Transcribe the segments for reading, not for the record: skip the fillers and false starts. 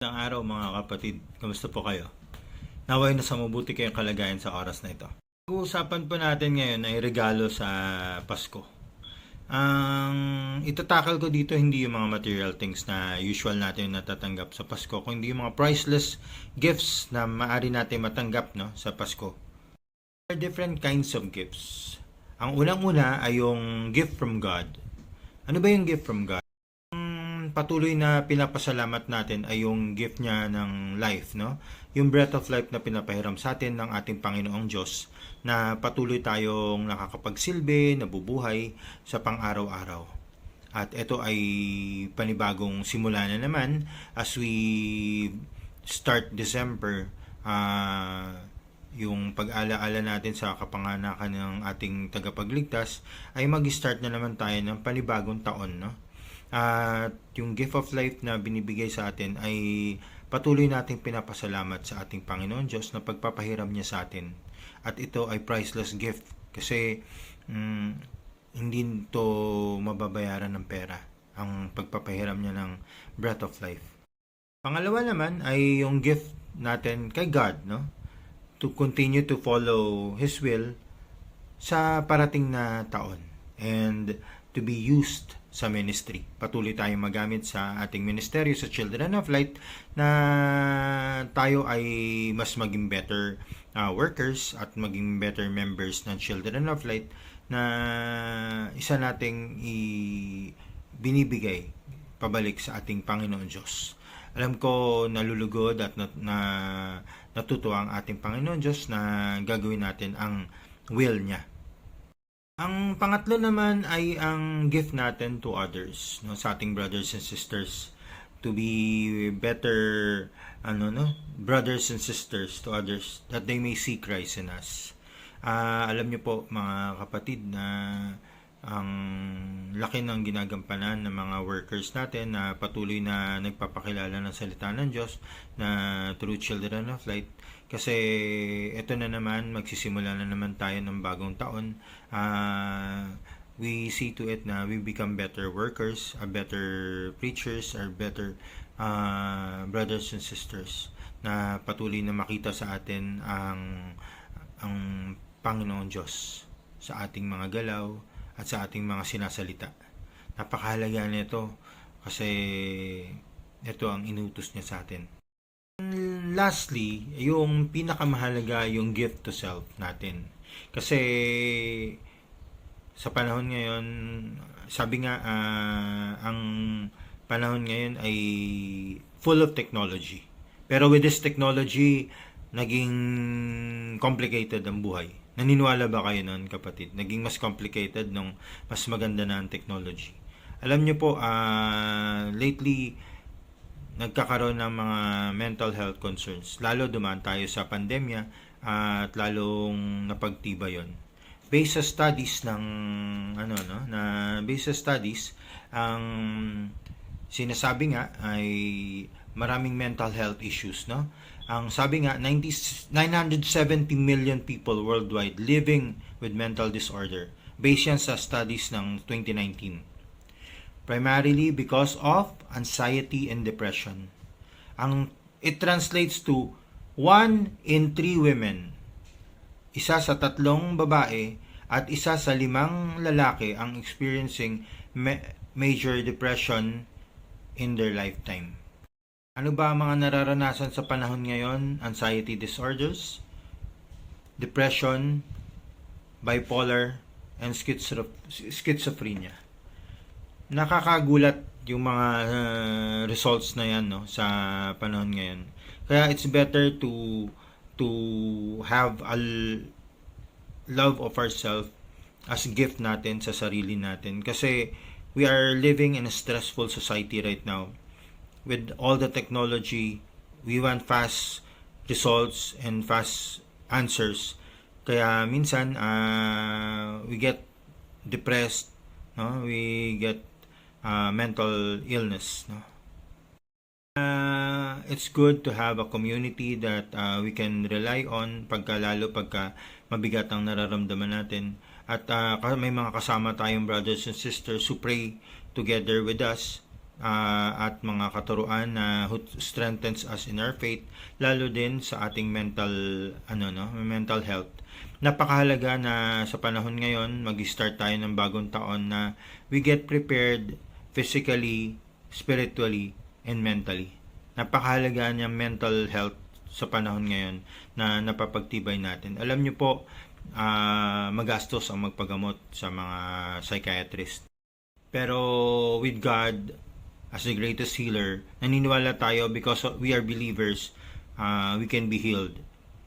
Ng araw mga kapatid, kamusta po kayo? Naway na sa mabuti kayong kalagayan sa oras na ito. Uusapan po natin ngayon ay regalo sa Pasko. Ang itatakal ko dito hindi yung mga material things na usual natin natatanggap sa Pasko, kundi yung mga priceless gifts na maaari natin matanggap sa Pasko. There are different kinds of gifts. Ang unang-una ay yung gift from God. Ano ba yung gift from God? Patuloy na pinapasalamat natin ay yung gift niya ng life, no? Yung breath of life na pinapahiram sa atin ng ating Panginoong Diyos na patuloy tayong nakakapagsilbi, nabubuhay sa pang-araw-araw. At ito ay panibagong simula na naman as we start December, yung pag-alaala natin sa kapanganakan ng ating tagapagligtas ay mag-start na naman tayo ng panibagong taon, no? At yung gift of life na binibigay sa atin ay patuloy nating pinapasalamat sa ating Panginoon Diyos na pagpapahiram niya sa atin. At ito ay priceless gift kasi hindi ito mababayaran ng pera, ang pagpapahiram niya ng breath of life. Pangalawa naman ay yung gift natin kay God, no? To continue to follow His will sa parating na taon and to be used sa ministry. Patuloy tayong magamit sa ating ministeryo sa Children of Light na tayo ay mas maging better workers at maging better members ng Children of Light na isa nating binibigay pabalik sa ating Panginoon Diyos. Alam ko nalulugod at natutuwa ang ating Panginoon Diyos na gagawin natin ang will niya. Ang pangatlo naman ay ang gift natin to others, no, sa ating brothers and sisters, to be better brothers and sisters to others that they may see Christ in us. Alam niyo po mga kapatid na ang laki ng ginagampanan ng mga workers natin na patuloy na nagpapakilala ng salita ng Diyos na through Children of Light. Kasi ito na naman, magsisimula na naman tayo ng bagong taon. We see to it na we become better workers, better preachers, or better brothers and sisters na patuloy na makita sa atin ang Panginoon Diyos sa ating mga galaw at sa ating mga sinasalita. Napakahalaga nito kasi ito ang inutos niya sa atin. Lastly, yung pinakamahalaga yung gift to self natin. Kasi sa panahon ngayon, sabi nga ang panahon ngayon ay full of technology. Pero with this technology, naging complicated ang buhay. Naniniwala ba kayo nun, kapatid? Naging mas complicated nung mas maganda na ang technology. Alam niyo po, lately, nagkakaroon ng mga mental health concerns. Lalo dumaan tayo sa pandemya at lalong napagtiba yon. Based sa studies ang sinasabi nga ay maraming mental health issues, no? Ang sabi nga 970 million people worldwide living with mental disorder. Based yan sa studies ng 2019. Primarily because of anxiety and depression. It translates to 1 in 3 women, isa sa 3 babae at isa sa 5 lalaki ang experiencing major depression in their lifetime. Ano ba ang mga nararanasan sa panahon ngayon? Anxiety disorders, depression, bipolar, and schizophrenia. Nakakagulat yung mga results na yan, no, sa panahon ngayon. Kaya it's better to have a love of ourselves as gift natin sa sarili natin. Kasi we are living in a stressful society right now. With all the technology, we want fast results and fast answers. Kaya minsan we get depressed, no? We get mental illness, no? It's good to have a community that we can rely on pagka mabigat ang nararamdaman natin. At may mga kasama tayong brothers and sisters who pray together with us at mga katuruan na who strengthens us in our faith, lalo din sa ating mental health. Napakahalaga na sa panahon ngayon mag-start tayo ng bagong taon na we get prepared physically, spiritually, and mentally. Napakahalaga niya mental health sa panahon ngayon na napapagtibay natin. Alam niyo po, magastos ang magpagamot sa mga psychiatrist. Pero with God as the greatest healer, naniniwala tayo because we are believers, we can be healed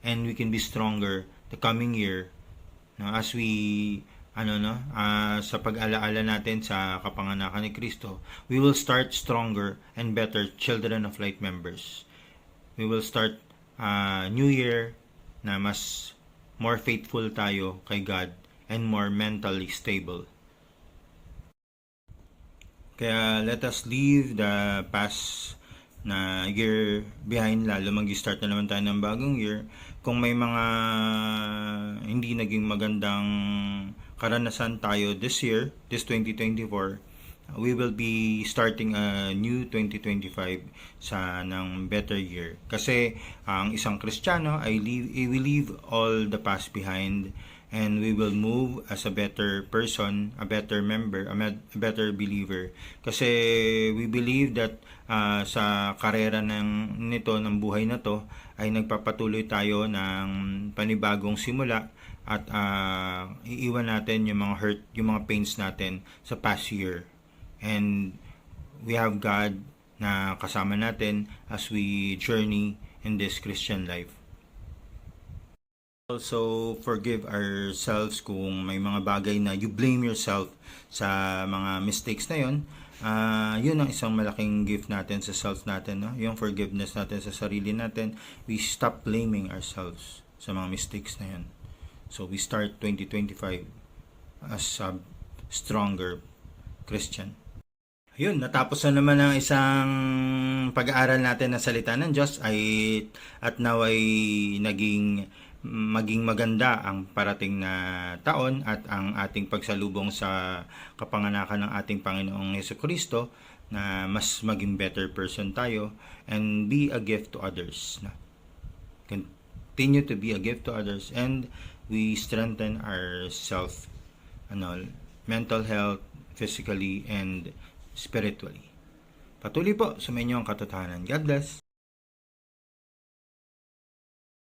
and we can be stronger the coming year, no, as we sa pag-alaala natin sa kapanganakan ni Kristo. We will start stronger and better Children of Light members. We will start new year na mas more faithful tayo kay God and more mentally stable. Kaya let us leave the past na year behind, lalo mag-start na naman tayo ng bagong year. Kung may mga hindi naging magandang karanasan tayo this year, this 2024, we will be starting a new 2025 sa ng better year. Kasi ang isang Kristiyano ay we leave all the past behind and we will move as a better person, a better member, a better believer. Kasi we believe that sa karera ng buhay na to ay nagpapatuloy tayo ng panibagong simula at iiwan natin yung mga hurt, yung mga pains natin sa past year. And we have God na kasama natin as we journey in this Christian life. Also, forgive ourselves kung may mga bagay na you blame yourself sa mga mistakes na yun. Yun ang isang malaking gift natin sa self natin, no? Yung forgiveness natin sa sarili natin. We stop blaming ourselves sa mga mistakes na yun. So we start 2025 as a stronger Christian. Yun, natapos na naman ang isang pag-aaral natin na salita ng Diyos at naway maging maganda ang parating na taon at ang ating pagsalubong sa kapanganakan ng ating Panginoong Jesucristo, na mas maging better person tayo and be a gift to others. Continue to be a gift to others and we strengthen our mental health, physically and spiritually. Patuloy po sa inyong katotohanan. God bless.